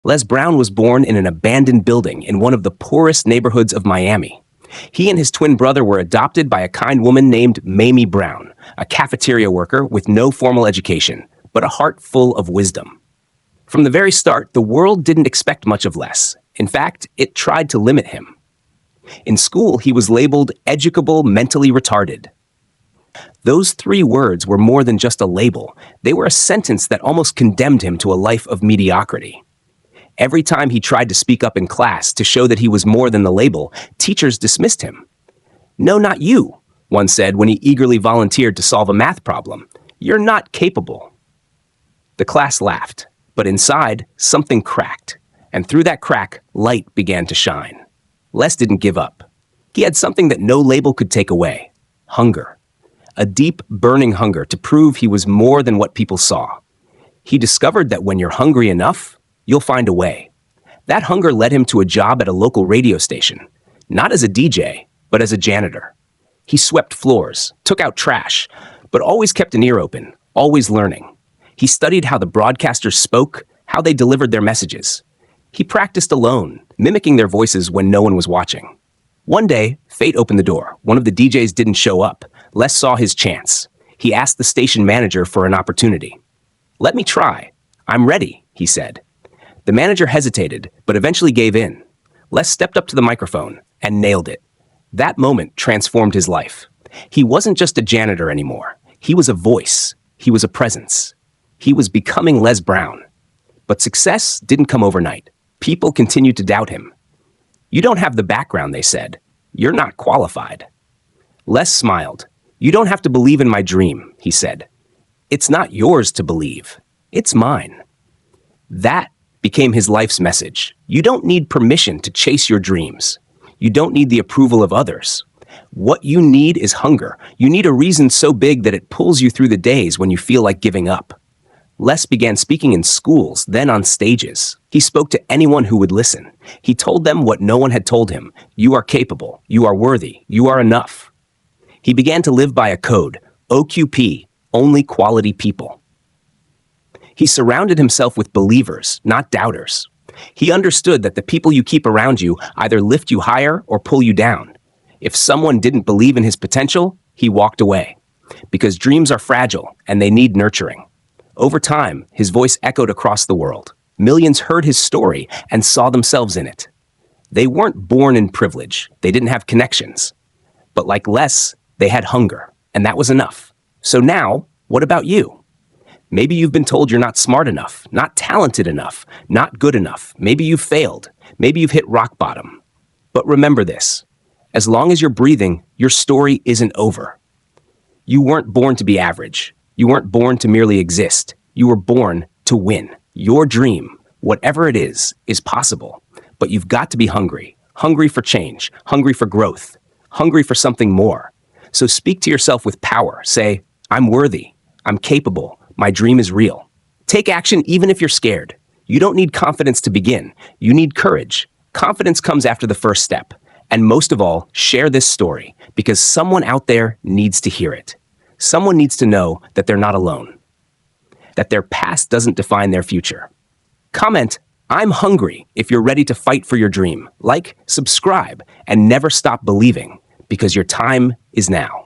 Les Brown was born in an abandoned building in one of the poorest neighborhoods of Miami. He and his twin brother were adopted by a kind woman named Mamie Brown, a cafeteria worker with no formal education, but a heart full of wisdom. From the very start, the world didn't expect much of Les. In fact, it tried to limit him. In school, he was labeled educable mentally retarded. Those 3 words were more than just a label. They were a sentence that almost condemned him to a life of mediocrity. Every time he tried to speak up in class to show that he was more than the label, teachers dismissed him. "No, not you," one said when he eagerly volunteered to solve a math problem. "You're not capable." The class laughed, but inside, something cracked, and through that crack, light began to shine. Les didn't give up. He had something that no label could take away: hunger. A deep, burning hunger to prove he was more than what people saw. He discovered that when you're hungry enough, you'll find a way. That hunger led him to a job at a local radio station, not as a DJ, but as a janitor. He swept floors, took out trash, but always kept an ear open, always learning. He studied how the broadcasters spoke, how they delivered their messages. He practiced alone, mimicking their voices when no one was watching. One day, fate opened the door. One of the DJs didn't show up. Les saw his chance. He asked the station manager for an opportunity. "Let me try. I'm ready," he said. The manager hesitated, but eventually gave in. Les stepped up to the microphone and nailed it. That moment transformed his life. He wasn't just a janitor anymore. He was a voice. He was a presence. He was becoming Les Brown. But success didn't come overnight. People continued to doubt him. "You don't have the background," they said. "You're not qualified." Les smiled. "You don't have to believe in my dream," he said. "It's not yours to believe. It's mine." That became his life's message. You don't need permission to chase your dreams. You don't need the approval of others. What you need is hunger. You need a reason so big that it pulls you through the days when you feel like giving up. Les began speaking in schools, then on stages. He spoke to anyone who would listen. He told them what no one had told him. You are capable. You are worthy. You are enough. He began to live by a code, OQP, only quality people. He surrounded himself with believers, not doubters. He understood that the people you keep around you either lift you higher or pull you down. If someone didn't believe in his potential, he walked away. Because dreams are fragile and they need nurturing. Over time, his voice echoed across the world. Millions heard his story and saw themselves in it. They weren't born in privilege. They didn't have connections. But like Les, they had hunger, and that was enough. So now, what about you? Maybe you've been told you're not smart enough, not talented enough, not good enough. Maybe you've failed. Maybe you've hit rock bottom. But remember this: as long as you're breathing, your story isn't over. You weren't born to be average. You weren't born to merely exist. You were born to win. Your dream, whatever it is possible. But you've got to be hungry. Hungry for change. Hungry for growth. Hungry for something more. So speak to yourself with power. Say, "I'm worthy. I'm capable. My dream is real." Take action even if you're scared. You don't need confidence to begin. You need courage. Confidence comes after the first step. And most of all, share this story because someone out there needs to hear it. Someone needs to know that they're not alone, that their past doesn't define their future. Comment, "I'm hungry," if you're ready to fight for your dream. Like, subscribe, and never stop believing because your time is now.